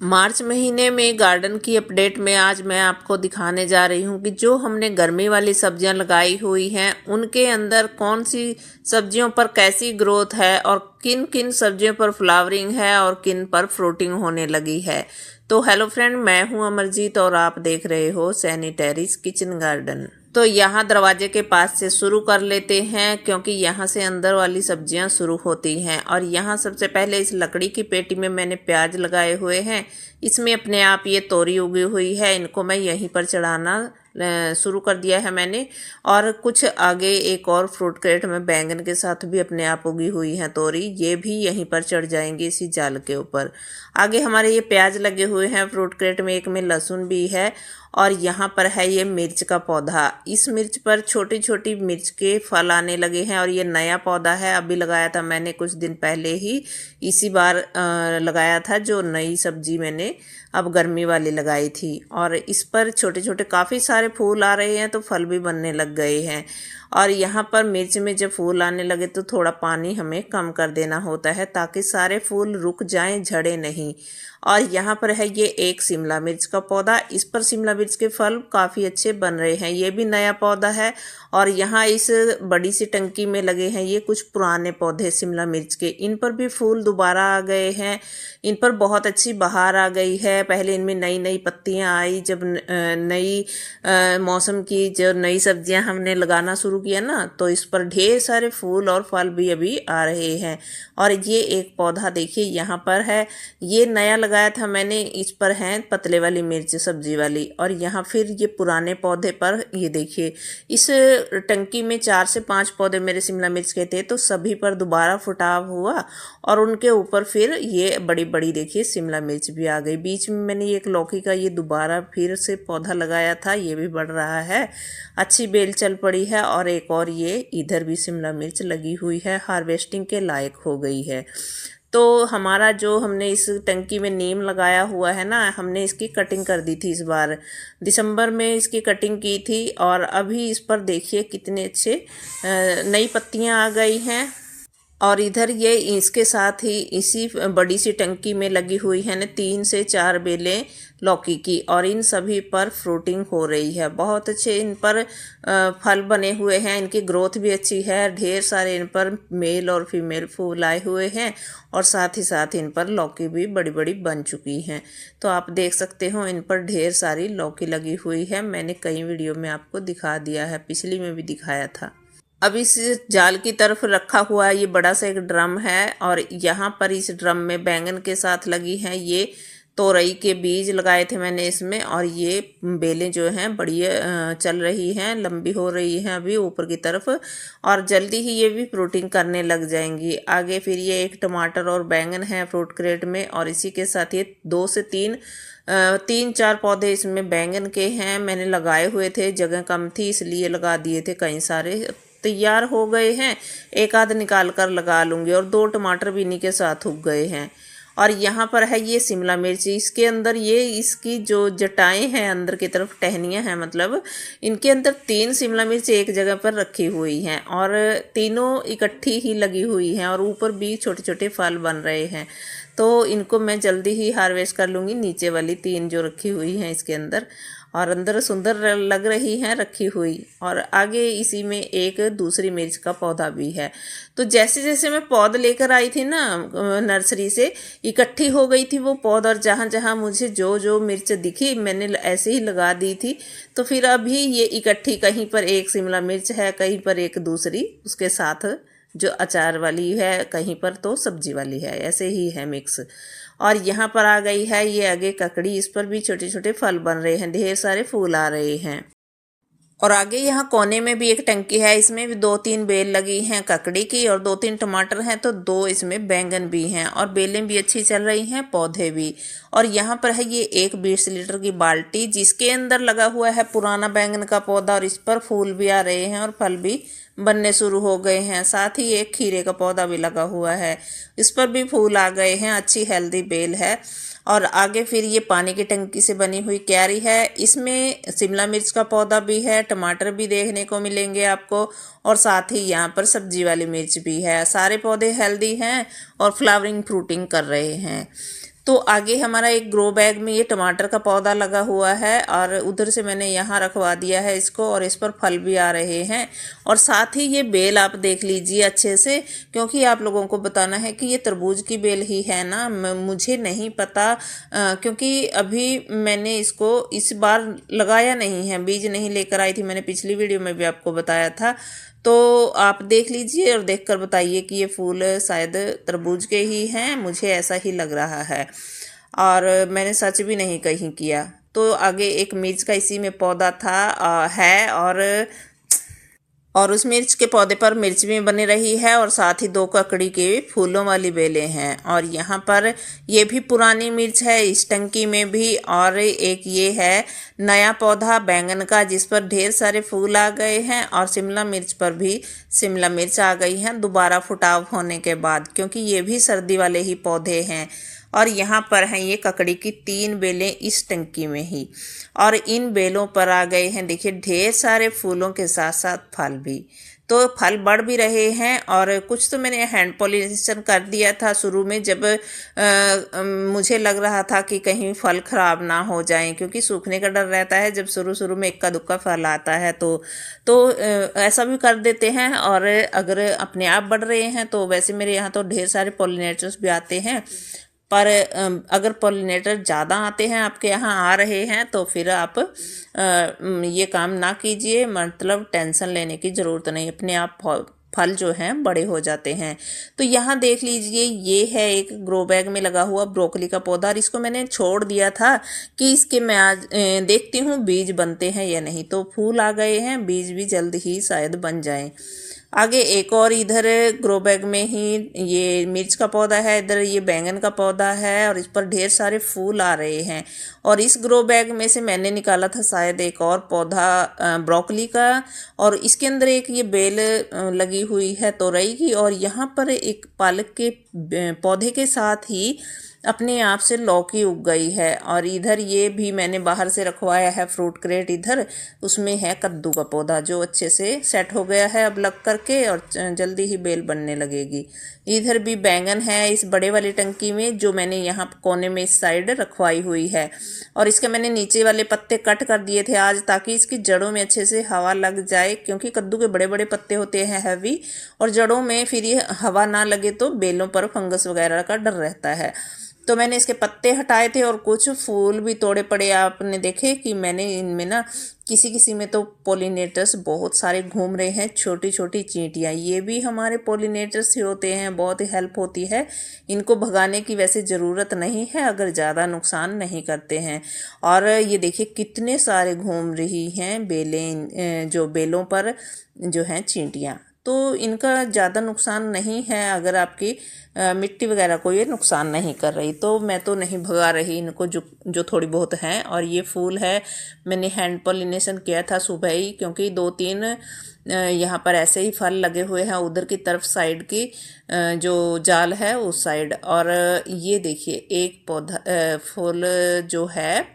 मार्च महीने में गार्डन की अपडेट में आज मैं आपको दिखाने जा रही हूँ कि जो हमने गर्मी वाली सब्जियां लगाई हुई हैं उनके अंदर कौन सी सब्जियों पर कैसी ग्रोथ है और किन किन सब्जियों पर फ्लावरिंग है और किन पर फ्रूटिंग होने लगी है। तो हेलो फ्रेंड, मैं हूँ अमरजीत और आप देख रहे हो सैनी टेरेस किचन गार्डन। तो यहाँ दरवाजे के पास से शुरू कर लेते हैं क्योंकि यहाँ से अंदर वाली सब्जियाँ शुरू होती हैं। और यहाँ सबसे पहले इस लकड़ी की पेटी में मैंने प्याज लगाए हुए हैं। इसमें अपने आप ये तोरी उगी हुई है, इनको मैं यहीं पर चढ़ाना शुरू कर दिया है मैंने। और कुछ आगे एक और फ्रूट क्रेट में बैंगन के साथ भी अपने आप उगी हुई हैं तोरी, ये भी यहीं पर चढ़ जाएंगी इसी जाल के ऊपर। आगे हमारे ये प्याज लगे हुए हैं फ्रूट क्रेट में, एक में लहसुन भी है और यहाँ पर है ये मिर्च का पौधा। इस मिर्च पर छोटी छोटी मिर्च के फल आने लगे हैं और ये नया पौधा है, अभी लगाया था मैंने कुछ दिन पहले ही, इसी बार लगाया था जो नई सब्जी मैंने अब गर्मी वाली लगाई थी। और इस पर छोटे छोटे काफ़ी सारे फूल आ रहे हैं तो फल भी बनने लग गए हैं। और यहाँ पर मिर्च में जब फूल आने लगे तो थोड़ा पानी हमें कम कर देना होता है ताकि सारे फूल रुक जाएं, झड़े नहीं। और यहाँ पर है ये एक शिमला मिर्च का पौधा, इस पर शिमला मिर्च के फल काफ़ी अच्छे बन रहे हैं, ये भी नया पौधा है। और यहाँ इस बड़ी सी टंकी में लगे हैं ये कुछ पुराने पौधे शिमला मिर्च के, इन पर भी फूल दोबारा आ गए हैं, इन पर बहुत अच्छी बहार आ गई है। पहले इनमें नई नई पत्तियाँ आई जब नई मौसम की जो नई सब्जियां हमने लगाना शुरू किया ना, तो इस पर ढेर सारे फूल और फल भी अभी आ रहे हैं। और ये एक पौधा देखिए यहाँ पर है, ये नया लगाया था मैंने, इस पर है पतले वाली मिर्च सब्जी वाली। और यहाँ फिर ये पुराने पौधे पर ये देखिए, इस टंकी में 4 से 5 पौधे मेरे शिमला मिर्च के थे तो सभी पर दोबारा फुटाव हुआ और उनके ऊपर फिर ये बड़ी बड़ी देखिए शिमला मिर्च भी आ गई। बीच में मैंने एक लौकी का ये दोबारा फिर से पौधा लगाया था, ये भी बढ़ रहा है, अच्छी बेल चल पड़ी है। और एक और ये इधर भी शिमला मिर्च लगी हुई है, हार्वेस्टिंग के लायक हो गई है। तो हमारा जो हमने इस टंकी में नीम लगाया हुआ है ना, हमने इसकी कटिंग कर दी थी इस बार, दिसंबर में इसकी कटिंग की थी। और अभी इस पर देखिए कितने अच्छे नई पत्तियां आ गई हैं। और इधर ये इसके साथ ही इसी बड़ी सी टंकी में लगी हुई है ना 3 से 4 बेलें लौकी की, और इन सभी पर फ्रूटिंग हो रही है। बहुत अच्छे इन पर फल बने हुए हैं, इनकी ग्रोथ भी अच्छी है, ढेर सारे इन पर मेल और फीमेल फूल आए हुए हैं। और साथ ही साथ इन पर लौकी भी बड़ी बड़ी बन चुकी हैं। तो आप देख सकते हो इन पर ढेर सारी लौकी लगी हुई है, मैंने कई वीडियो में आपको दिखा दिया है, पिछली में भी दिखाया था। अब इस जाल की तरफ रखा हुआ ये बड़ा सा एक ड्रम है और यहाँ पर इस ड्रम में बैंगन के साथ लगी हैं ये तोरई के बीज लगाए थे मैंने इसमें। और ये बेलें जो हैं बड़ी चल रही हैं, लंबी हो रही हैं अभी ऊपर की तरफ, और जल्दी ही ये भी फ्रूटिंग करने लग जाएंगी। आगे फिर ये एक टमाटर और बैंगन है फ्रूट क्रेट में, और इसी के साथ ये 2 से 3 पौधे इसमें बैंगन के हैं, मैंने लगाए हुए थे, जगह कम थी इसलिए लगा दिए थे कई सारे, तैयार हो गए हैं, एक आध निकाल कर लगा लूँगी। और 2 टमाटर भी इन्हीं के साथ उग गए हैं। और यहाँ पर है ये शिमला मिर्च, इसके अंदर ये इसकी जो जटाएं हैं अंदर की तरफ टहनियाँ हैं, मतलब इनके अंदर 3 शिमला मिर्च एक जगह पर रखी हुई हैं और तीनों इकट्ठी ही लगी हुई हैं और ऊपर भी छोटे छोटे फल बन रहे हैं। तो इनको मैं जल्दी ही हार्वेस्ट कर लूँगी, नीचे वाली 3 जो रखी हुई हैं इसके अंदर, और अंदर सुंदर लग रही हैं रखी हुई। और आगे इसी में एक दूसरी मिर्च का पौधा भी है। तो जैसे जैसे मैं पौध लेकर आई थी ना नर्सरी से, इकट्ठी हो गई थी वो पौध, और जहाँ जहाँ मुझे जो जो मिर्च दिखी मैंने ऐसे ही लगा दी थी। तो फिर अभी ये इकट्ठी, कहीं पर एक शिमला मिर्च है, कहीं पर एक दूसरी उसके साथ जो अचार वाली है, कहीं पर तो सब्जी वाली है, ऐसे ही है मिक्स। और यहाँ पर आ गई है ये आगे ककड़ी, इस पर भी छोटे छोटे फल बन रहे हैं, ढेर सारे फूल आ रहे हैं। और आगे यहाँ कोने में भी एक टंकी है, इसमें भी 2-3 बेल लगी हैं ककड़ी की और 2-3 टमाटर हैं, तो 2 इसमें बैंगन भी हैं और बेलें भी अच्छी चल रही हैं, पौधे भी। और यहाँ पर है ये एक 20 लीटर की बाल्टी जिसके अंदर लगा हुआ है पुराना बैंगन का पौधा, और इस पर फूल भी आ रहे हैं और फल भी बनने शुरू हो गए हैं। साथ ही एक खीरे का पौधा भी लगा हुआ है, इस पर भी फूल आ गए हैं, अच्छी हेल्दी बेल है। और आगे फिर ये पानी की टंकी से बनी हुई क्यारी है, इसमें शिमला मिर्च का पौधा भी है, टमाटर भी देखने को मिलेंगे आपको, और साथ ही यहाँ पर सब्जी वाली मिर्च भी है। सारे पौधे हेल्दी हैं और फ्लावरिंग फ्रूटिंग कर रहे हैं। तो आगे हमारा एक ग्रो बैग में ये टमाटर का पौधा लगा हुआ है और उधर से मैंने यहाँ रखवा दिया है इसको, और इस पर फल भी आ रहे हैं। और साथ ही ये बेल आप देख लीजिए अच्छे से, क्योंकि आप लोगों को बताना है कि ये तरबूज की बेल ही है ना, मुझे नहीं पता, क्योंकि अभी मैंने इसको इस बार लगाया नहीं है, बीज नहीं लेकर आई थी, मैंने पिछली वीडियो में भी आपको बताया था। तो आप देख लीजिए और देखकर बताइए कि ये फूल शायद तरबूज के ही हैं, मुझे ऐसा ही लग रहा है और मैंने सच भी नहीं कहीं किया। तो आगे एक मिर्च का इसी में पौधा था है, और उस मिर्च के पौधे पर मिर्च भी बनी रही है और साथ ही 2 ककड़ी के फूलों वाली बेलें हैं। और यहाँ पर ये भी पुरानी मिर्च है इस टंकी में भी, और एक ये है नया पौधा बैंगन का जिस पर ढेर सारे फूल आ गए हैं, और शिमला मिर्च पर भी शिमला मिर्च आ गई हैं दोबारा फुटाव होने के बाद, क्योंकि ये भी सर्दी वाले ही पौधे हैं। और यहाँ पर हैं ये ककड़ी की 3 बेलें इस टंकी में ही, और इन बेलों पर आ गए हैं देखिए ढेर सारे फूलों के साथ साथ फल भी। तो फल बढ़ भी रहे हैं, और कुछ तो मैंने हैंड पॉलिनेशन कर दिया था शुरू में, जब मुझे लग रहा था कि कहीं फल ख़राब ना हो जाएं, क्योंकि सूखने का डर रहता है जब शुरू शुरू में इक्का दुक्का फल आता है। तो ऐसा भी कर देते हैं, और अगर अपने आप बढ़ रहे हैं तो वैसे मेरे यहाँ तो ढेर सारे पॉलिनेटर्स भी आते हैं, पर अगर पॉलिनेटर ज़्यादा आते हैं आपके यहाँ आ रहे हैं तो फिर आप ये काम ना कीजिए, मतलब टेंशन लेने की ज़रूरत नहीं, अपने आप फल जो हैं बड़े हो जाते हैं। तो यहाँ देख लीजिए ये है एक ग्रो बैग में लगा हुआ ब्रोकली का पौधा, और इसको मैंने छोड़ दिया था कि इसके मैं आज देखती हूँ बीज बनते हैं या नहीं। तो फूल आ गए हैं, बीज भी जल्द ही शायद बन जाएं। आगे एक और इधर ग्रो बैग में ही ये मिर्च का पौधा है, इधर ये बैंगन का पौधा है, और इस पर ढेर सारे फूल आ रहे हैं। और इस ग्रो बैग में से मैंने निकाला था शायद एक और पौधा ब्रोकली का, और इसके अंदर एक ये बेल लगी हुई है तोरई की, और यहाँ पर एक पालक के पौधे के साथ ही अपने आप से लौकी उग गई है। और इधर ये भी मैंने बाहर से रखवाया है फ्रूट क्रेट, इधर उसमें है कद्दू का पौधा जो अच्छे से सेट हो गया है अब लग करके, और जल्दी ही बेल बनने लगेगी। इधर भी बैंगन है इस बड़े वाली टंकी में, जो मैंने यहाँ कोने में इस साइड रखवाई हुई है, और इसके मैंने नीचे वाले पत्ते कट कर दिए थे आज, ताकि इसकी जड़ों में अच्छे से हवा लग जाए, क्योंकि कद्दू के बड़े बड़े पत्ते होते हैं हैवी, और जड़ों में फिर ये हवा ना लगे तो बेलों पर फंगस वगैरह का डर रहता है। तो मैंने इसके पत्ते हटाए थे, और कुछ फूल भी तोड़े पड़े। आपने देखे कि मैंने इनमें ना किसी किसी में तो पॉलिनेटर्स बहुत सारे घूम रहे हैं, छोटी छोटी चींटियाँ, ये भी हमारे पॉलिनेटर्स ही होते हैं, बहुत ही हेल्प होती है इनको भगाने की। वैसे ज़रूरत नहीं है अगर ज़्यादा नुकसान नहीं करते हैं। और ये देखिए कितने सारे घूम रही हैं बेलें, जो बेलों पर जो हैं चींटियाँ, तो इनका ज़्यादा नुकसान नहीं है अगर आपकी मिट्टी वगैरह को ये नुकसान नहीं कर रही, तो मैं तो नहीं भगा रही इनको, जो थोड़ी बहुत हैं। और ये फूल है मैंने हैंड पॉलिनेशन किया था सुबह ही, क्योंकि 2-3 यहाँ पर ऐसे ही फल लगे हुए हैं उधर की तरफ साइड की जो जाल है उस साइड। और ये देखिए एक पौधा फूल जो है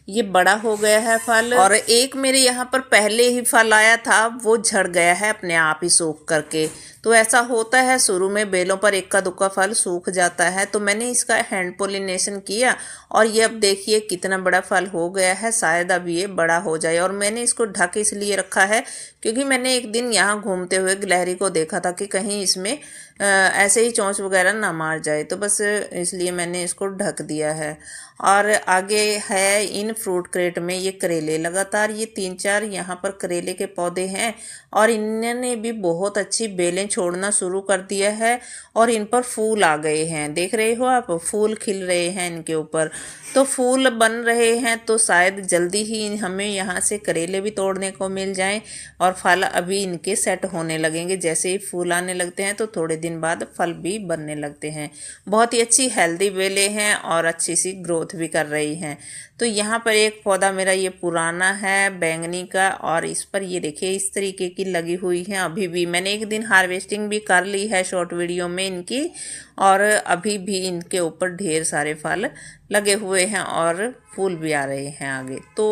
ये बड़ा हो गया है फल, और एक मेरे यहाँ पर पहले ही फल आया था वो झड़ गया है अपने आप ही सूख करके। तो ऐसा होता है, शुरू में बेलों पर इक्का दुक्का फल सूख जाता है। तो मैंने इसका हैंड पोलिनेशन किया, और ये अब देखिए कितना बड़ा फल हो गया है, शायद अब ये बड़ा हो जाए। और मैंने इसको ढक इसलिए रखा है क्योंकि मैंने एक दिन यहाँ घूमते हुए गिलहरी को देखा था कि कहीं इसमें ऐसे ही चोंच वगैरह ना मार जाए, तो बस इसलिए मैंने इसको ढक दिया है। और आगे है इन फ्रूट क्रेट में ये करेले, लगातार ये 3-4 यहाँ पर करेले के पौधे हैं, और इन्होंने भी बहुत अच्छी बेलें छोड़ना शुरू कर दिया है, और इन पर फूल आ गए हैं, देख रहे हो आप, फूल खिल रहे हैं इनके ऊपर। तो फूल बन रहे हैं, तो शायद जल्दी ही हमें यहाँ से करेले भी तोड़ने को मिल जाएं, और फल अभी इनके सेट होने लगेंगे। जैसे ही फूल आने लगते हैं तो थोड़े दिन बाद फल भी बनने लगते हैं। बहुत ही अच्छी हेल्दी बेलें हैं और अच्छी सी ग्रोथ भी कर रही हैं। तो यहाँ पर एक पौधा मेरा ये पुराना है बैंगनी का, और इस पर ये देखिए इस तरीके की लगी हुई है। अभी भी मैंने एक दिन हार्वेस्ट हार्वेस्टिंग भी कर ली है शॉर्ट वीडियो में इनकी, और अभी भी इनके ऊपर ढेर सारे फल लगे हुए हैं और फूल भी आ रहे हैं आगे। तो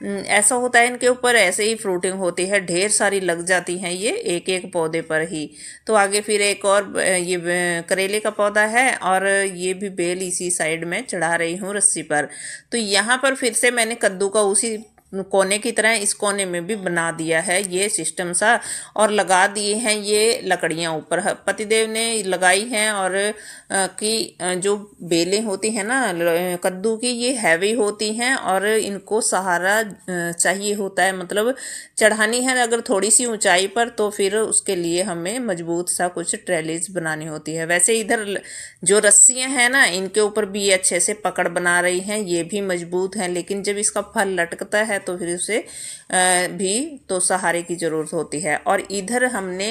ऐसा होता है इनके ऊपर, ऐसे ही फ्रूटिंग होती है, ढेर सारी लग जाती हैं ये एक एक पौधे पर ही। तो आगे फिर एक और ये करेले का पौधा है और ये भी बेल इसी साइड में चढ़ा रही हूँ रस्सी पर। तो यहाँ पर फिर से मैंने कद्दू का उसी कोने की तरह इस कोने में भी बना दिया है ये सिस्टम सा, और लगा दिए हैं ये लकड़ियाँ ऊपर पतिदेव ने लगाई हैं। और जो बेलें होती हैं ना कद्दू की, ये हैवी होती हैं और इनको सहारा चाहिए होता है, मतलब चढ़ानी है अगर थोड़ी सी ऊंचाई पर, तो फिर उसके लिए हमें मजबूत सा कुछ ट्रेलिस बनानी होती है। वैसे इधर जो रस्सियां हैं ना, इनके ऊपर भी ये अच्छे से पकड़ बना रही हैं, ये भी मजबूत हैं, लेकिन जब इसका फल लटकता है तो फिर उसे भी तो सहारे की ज़रूरत होती है। और इधर हमने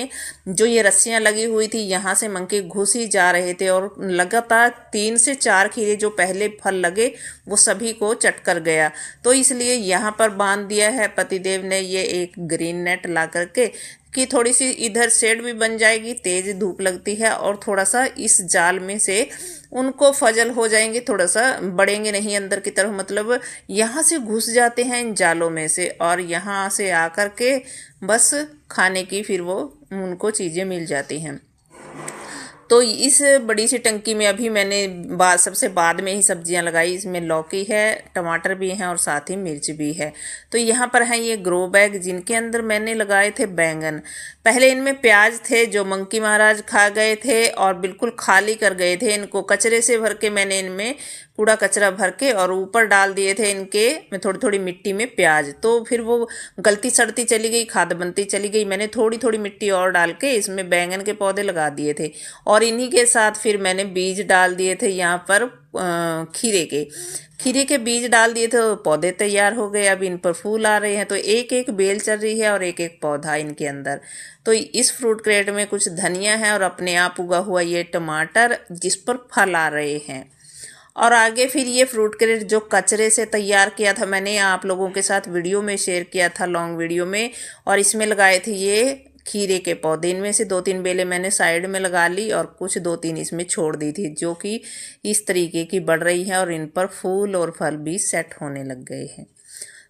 जो ये रस्सियां लगी हुई थी, यहाँ से मंकी घुस ही जा रहे थे और लगातार 3 से 4 खीरे जो पहले फल लगे वो सभी को चट कर गया। तो इसलिए यहाँ पर बांध दिया है पतिदेव ने ये एक ग्रीन नेट ला करके, कि थोड़ी सी इधर शेड भी बन जाएगी, तेज धूप लगती है, और थोड़ा सा इस जाल में से उनको फजल हो जाएंगे, थोड़ा सा बढ़ेंगे नहीं अंदर की तरफ, मतलब यहाँ से घुस जाते हैं इन जालों में से और यहाँ से आकर के बस खाने की फिर वो उनको चीज़ें मिल जाती हैं। तो इस बड़ी सी टंकी में अभी मैंने सबसे बाद में ही सब्जियां लगाई। इसमें लौकी है, टमाटर भी हैं और साथ ही मिर्च भी है। तो यहाँ पर हैं ये ग्रो बैग जिनके अंदर मैंने लगाए थे बैंगन। पहले इनमें प्याज थे जो मंकी महाराज खा गए थे और बिल्कुल खाली कर गए थे इनको, कचरे से भर के मैंने इनमें कूड़ा कचरा भर के और ऊपर डाल दिए थे इनके में थोड़ी थोड़ी मिट्टी में प्याज। तो फिर वो गलती सड़ती चली गई, खाद बनती चली गई। मैंने थोड़ी थोड़ी मिट्टी और डाल के इसमें बैंगन के पौधे लगा दिए थे और इन्हीं के साथ फिर मैंने बीज डाल दिए थे यहाँ पर खीरे के बीज डाल दिए थे, तो पौधे तैयार हो गए। अब इन पर फूल आ रहे हैं, तो एक एक बेल चल रही है और एक एक पौधा इनके अंदर। तो इस फ्रूट क्रेट में कुछ धनिया है और अपने आप उगा हुआ ये टमाटर जिस पर फल आ रहे हैं। और आगे फिर ये फ्रूट क्रेट जो कचरे से तैयार किया था मैंने, आप लोगों के साथ वीडियो में शेयर किया था लॉन्ग वीडियो में, और इसमें लगाए थे ये खीरे के पौधे। इनमें से 2-3 बेलें मैंने साइड में लगा ली और कुछ 2-3 इसमें छोड़ दी थी, जो कि इस तरीके की बढ़ रही है और इन पर फूल और फल भी सेट होने लग गए हैं।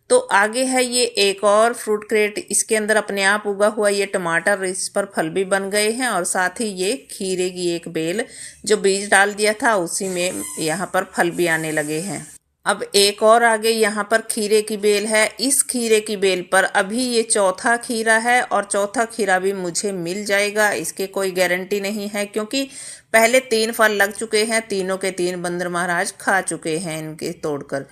तो आगे है ये एक और फ्रूट क्रेट, इसके अंदर अपने आप उगा हुआ ये टमाटर, इस पर फल भी बन गए हैं और साथ ही ये खीरे की एक बेल जो बीज डाल दिया था उसी में यहाँ पर फल भी आने लगे हैं। अब एक और आगे यहाँ पर खीरे की बेल है। इस खीरे की बेल पर अभी ये चौथा खीरा है और चौथा खीरा भी मुझे मिल जाएगा, इसके कोई गारंटी नहीं है, क्योंकि पहले 3 फल लग चुके हैं, तीनों के 3 बंदर महाराज खा चुके हैं इनके तोड़कर,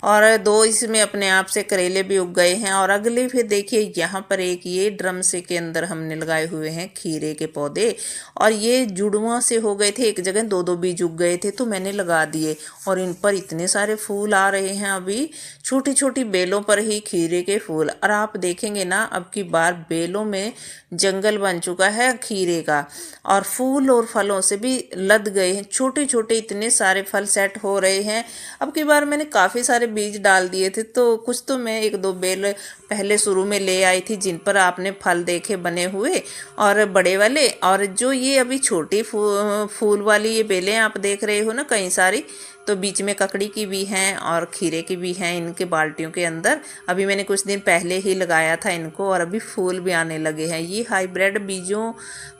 और 2 इसमें अपने आप से करेले भी उग गए हैं। और अगले फिर देखिए यहाँ पर एक ये ड्रम से के अंदर हमने लगाए हुए हैं खीरे के पौधे, और ये जुड़वा से हो गए थे, एक जगह 2-2 बीज उग गए थे तो मैंने लगा दिए और इन पर इतने सारे फूल आ रहे हैं अभी छोटी छोटी बेलों पर ही खीरे के फूल। और आप देखेंगे ना अब की बार बेलों में जंगल बन चुका है खीरे का, और फूल और फलों से भी लद गए हैं, छोटे छोटे इतने सारे फल सेट हो रहे हैं। अब की बार मैंने काफ़ी सारे बीज डाल दिए थे, तो कुछ तो मैं 1-2 बेल पहले शुरू में ले आई थी जिन पर आपने फल देखे बने हुए और बड़े वाले, और जो ये अभी छोटी फूल वाली ये बेलें आप देख रहे हो ना कई सारी, तो बीच में ककड़ी की भी हैं और खीरे की भी हैं इनके बाल्टियों के अंदर। अभी मैंने कुछ दिन पहले ही लगाया था इनको और अभी फूल भी आने लगे हैं। ये हाइब्रिड बीजों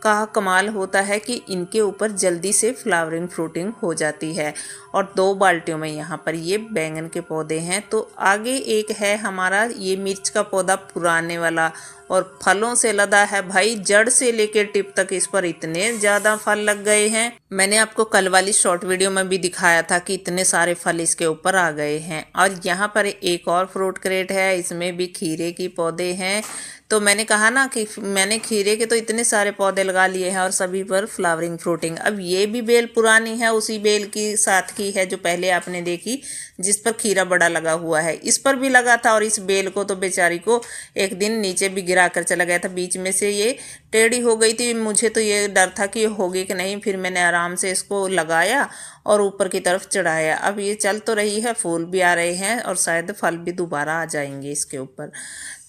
का कमाल होता है कि इनके ऊपर जल्दी से फ्लावरिंग फ्रूटिंग हो जाती है। और 2 बाल्टियों में यहाँ पर ये बैंगन के पौधे हैं। तो आगे एक है हमारा ये मिर्च का पौधा पुराने वाला, और फलों से लदा है भाई, जड़ से लेकर टिप तक इस पर इतने ज़्यादा फल लग गए हैं। मैंने आपको कल वाली शॉर्ट वीडियो में भी दिखाया था कि इतने सारे फल इसके ऊपर आ गए हैं। और यहाँ पर एक और फ्रूट क्रेट है, इसमें भी खीरे की पौधे हैं। तो मैंने कहा ना कि मैंने खीरे के तो इतने सारे पौधे लगा लिए हैं और सभी पर फ्लावरिंग फ्रूटिंग। अब ये भी बेल पुरानी है, उसी बेल की साथ की है जो पहले आपने देखी जिस पर खीरा बड़ा लगा हुआ है, इस पर भी लगा था। और इस बेल को तो बेचारी को एक दिन नीचे भी गिरा कर चला गया था, बीच में से ये टेढ़ी हो गई थी। मुझे तो ये डर था कि होगी कि नहीं, फिर मैंने आराम से इसको लगाया और ऊपर की तरफ चढ़ाया। अब ये चल तो रही है, फूल भी आ रहे हैं और शायद फल भी दोबारा आ जाएंगे इसके ऊपर।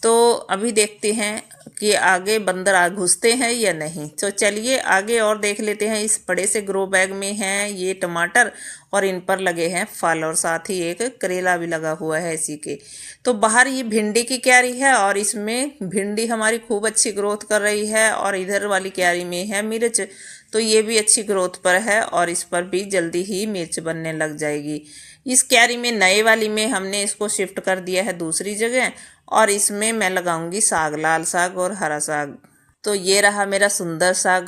तो अभी देखते हैं कि आगे बंदर आ घुसते हैं या नहीं। तो चलिए आगे और देख लेते हैं। इस बड़े से ग्रो बैग में हैं ये टमाटर और इन पर लगे हैं फल और साथ ही एक करेला भी लगा हुआ है इसी के। तो बाहर ये भिंडी की क्यारी है और इसमें भिंडी हमारी खूब अच्छी ग्रोथ कर रही है और इधर वाली क्यारी में है मिर्च, तो ये भी अच्छी ग्रोथ पर है और इस पर भी जल्दी ही मिर्च बनने लग जाएगी। इस क्यारी में नए वाली में हमने इसको शिफ्ट कर दिया है दूसरी जगह और इसमें मैं लगाऊंगी साग, लाल साग और हरा साग। तो ये रहा मेरा सुंदर सा